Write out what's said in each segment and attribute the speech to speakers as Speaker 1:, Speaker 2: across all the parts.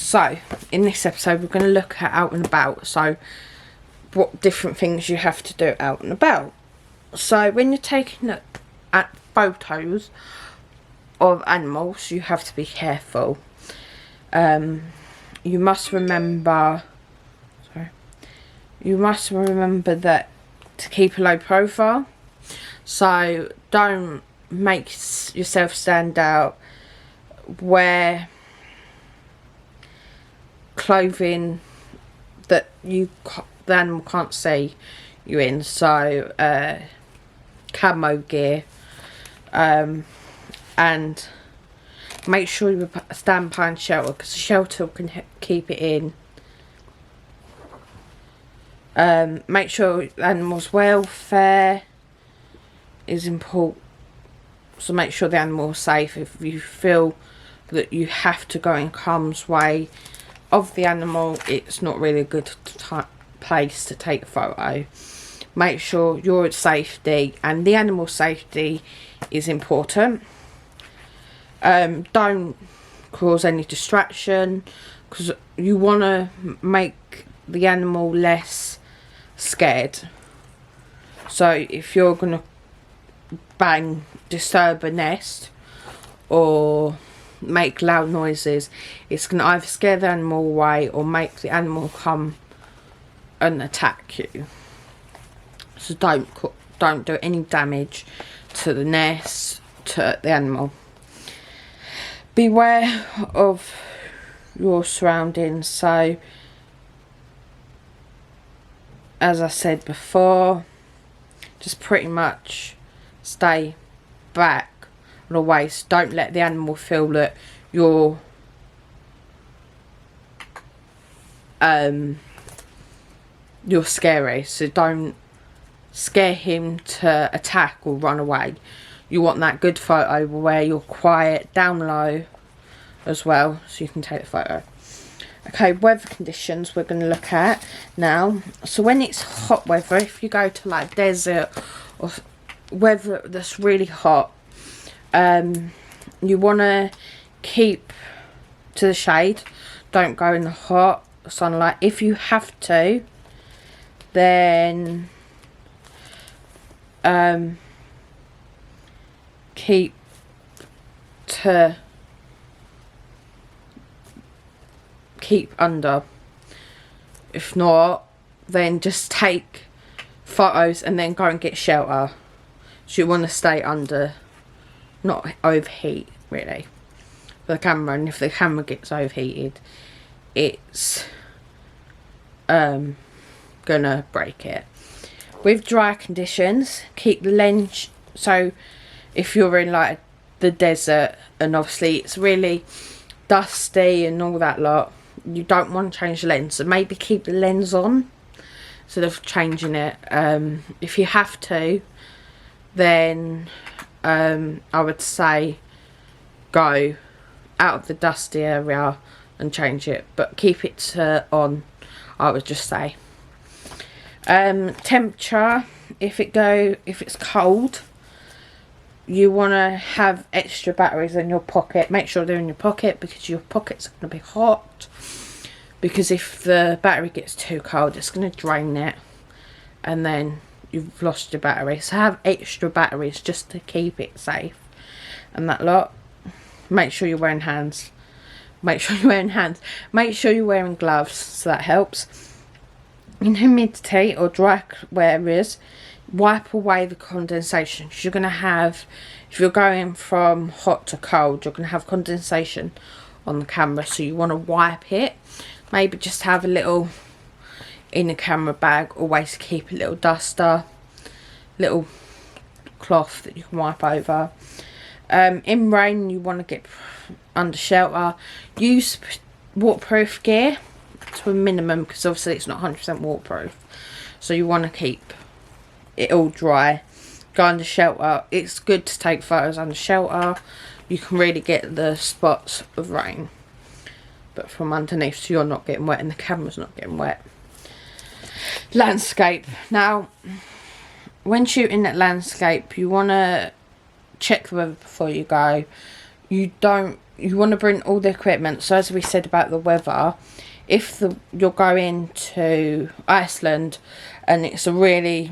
Speaker 1: So in this episode we're going to look at out and about, so what different things you have to do out and about. So when you're taking at photos of animals, you have to be careful. You must remember that to keep a low profile, so don't make yourself stand out. Wear clothing that the animal can't see you in, so camo gear, and make sure you stand behind shelter, because the shelter can keep it in. Make sure the animal's welfare is important, so make sure the animal's safe. If you feel that you have to go in harm's way of the animal, it's not really a good place to take a photo. Make sure your safety and the animal's safety is important. Don't cause any distraction, because you want to make the animal less scared. So if you're going to disturb a nest or make loud noises, it's going to either scare the animal away or make the animal come and attack you. So don't do any damage to the nest, to the animal. Beware of your surroundings. So as I said before, just pretty much stay back and away. So don't let the animal feel that you're scary. So don't scare him to attack or run away. You want that good photo where you're quiet, down low as well, so you can take the photo. Okay, weather conditions we're going to look at now. So when it's hot weather, if you go to like desert or weather that's really hot, you want to keep to the shade. Don't go in the hot sunlight. If you have to, then keep under. If not, then just take photos and then go and get shelter. So you want to stay under, not overheat really the camera, and if the camera gets overheated, it's gonna break it. With dry conditions, keep the lens, so if you're in like the desert and obviously it's really dusty and all that lot, you don't want to change the lens, so maybe keep the lens on instead of changing it. If you have to, then I would say go out of the dusty area and change it, but keep it on, I would just say. Temperature, if it's cold, you want to have extra batteries in your pocket. Make sure they're in your pocket, because your pockets are going to be hot, because if the battery gets too cold, it's going to drain it and then you've lost your battery. So have extra batteries just to keep it safe and that lot. Make sure you're wearing hands. Make sure you're wearing gloves, so that helps. In humidity or dry areas, wipe away the condensation, because you're going to have, if you're going from hot to cold, you're going to have condensation on the camera, so you want to wipe it. Maybe just have a little in the camera bag, always keep a little duster, little cloth that you can wipe over. In rain, you want to get under shelter. Use waterproof gear to a minimum, because obviously it's not 100% waterproof, so you want to keep it all dry. Go under shelter. It's good to take photos under shelter. You can really get the spots of rain, but from underneath, so you're not getting wet and the camera's not getting wet. Landscape. Now, when shooting at landscape, you want to check the weather before you go. you want to bring all the equipment. So as we said about the weather, if you're going to Iceland and it's really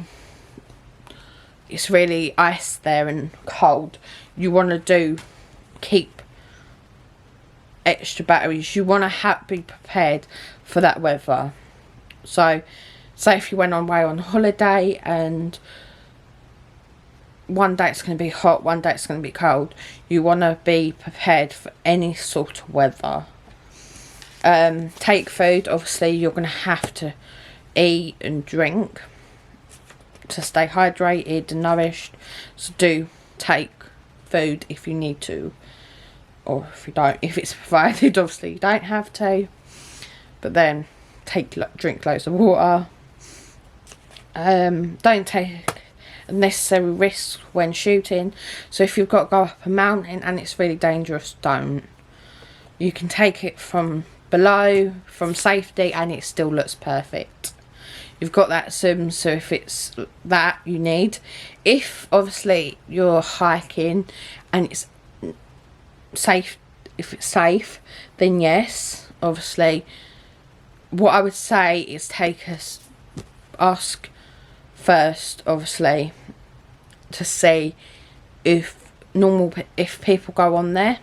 Speaker 1: ice there and cold, you want to keep extra batteries. You want to be prepared for that weather. So say if you went away on holiday and one day it's going to be hot, one day it's going to be cold, you want to be prepared for any sort of weather. Take food. Obviously you're going to have to eat and drink to stay hydrated and nourished, so do take food if you need to, or if you don't, if it's provided. Obviously you don't have to, but then drink loads of water. Don't take unnecessary risks when shooting. So if you've got to go up a mountain and it's really dangerous, don't. You can take it from below, from safety, and it still looks perfect. You've got that sim, so if it's that you need, if obviously you're hiking and it's safe, if it's safe, then yes, obviously what I would say is ask first, obviously, to see if people go on there,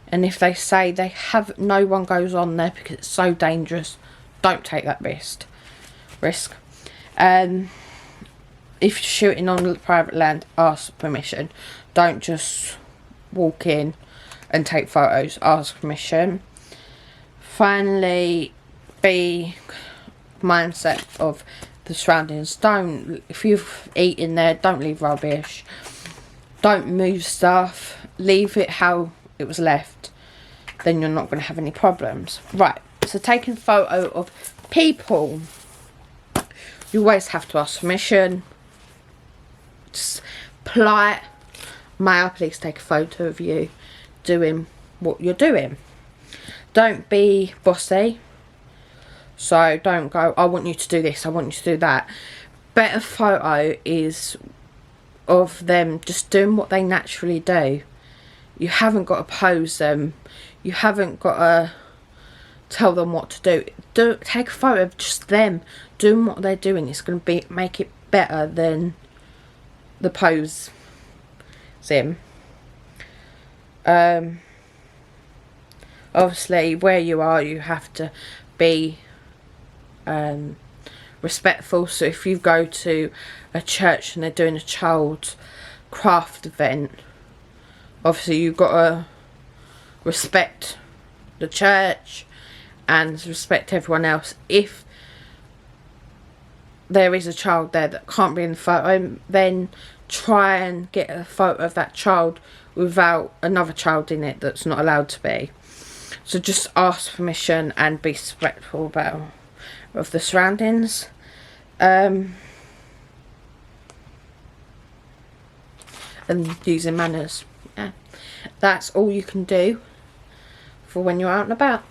Speaker 1: and if they say no one goes on there because it's so dangerous, don't take that risk. If you're shooting on private land, ask permission. Don't just walk in and take photos. Ask permission. Finally, be mindset of the surroundings. If you've eaten there, don't leave rubbish. Don't move stuff. Leave it how it was left. Then you're not going to have any problems. Right, so taking a photo of people, you always have to ask permission. Just polite. May I please take a photo of you doing what you're doing? Don't be bossy. So don't go, I want you to do this, I want you to do that. Better photo is of them just doing what they naturally do. You haven't got to pose them. You haven't got to tell them what to do. Take a photo of just them doing what they're doing. It's going to make it better than the pose sim. Obviously where you are, you have to be respectful. So if you go to a church and they're doing a child's craft event, obviously you've got to respect the church and respect everyone else. If there is a child there that can't be in the photo, then try and get a photo of that child without another child in it that's not allowed to be. So just ask permission and be respectful of the surroundings. And using manners. Yeah, that's all you can do for when you're out and about.